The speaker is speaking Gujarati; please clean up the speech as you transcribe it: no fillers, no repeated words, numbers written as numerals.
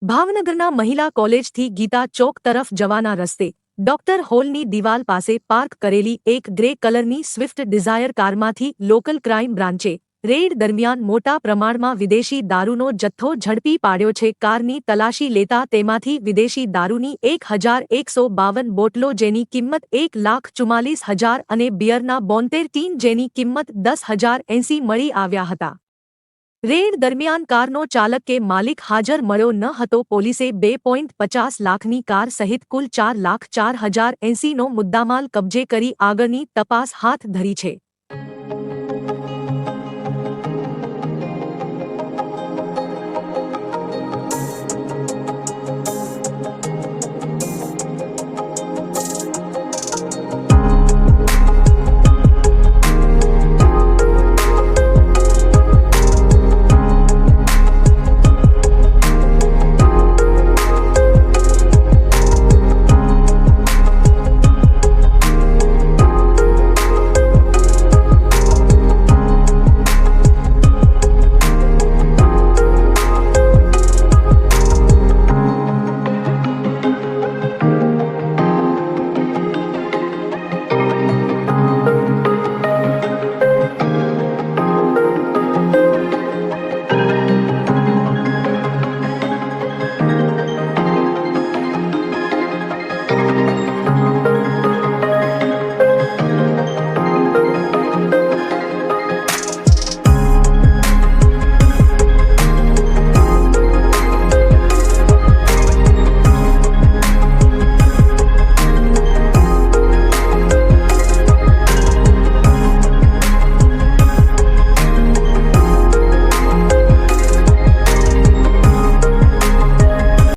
ભાવનગરના મહિલા કોલેજથી ગીતા ચોક તરફ જવાના રસ્તે ડોક્ટર હોલની દિવાલ પાસે પાર્ક કરેલી એક ગ્રે કલરની સ્વિફ્ટ ડિઝાયર કારમાંથી લોકલ ક્રાઇમ બ્રાન્ચે રેડ દરમિયાન મોટા પ્રમાણમાં વિદેશી દારૂનો જથ્થો ઝડપી પાડ્યો છે. કારની તલાશી લેતા તેમાંથી વિદેશી દારૂની 1152 બોટલો જેની કિંમત 1,44,000 અને બિયરના 72 ટીન જેની કિંમત 10,080 મળી આવ્યા હતા. રેડ દરમિયાન કારનો ચાલક કે માલિક હાજર મળ્યો ન હતો. પોલીસે 2.50 લાખની કાર સહિત કુલ 4,04,080નો મુદ્દામાલ કબજે કરી આગળની તપાસ હાથ ધરી છે.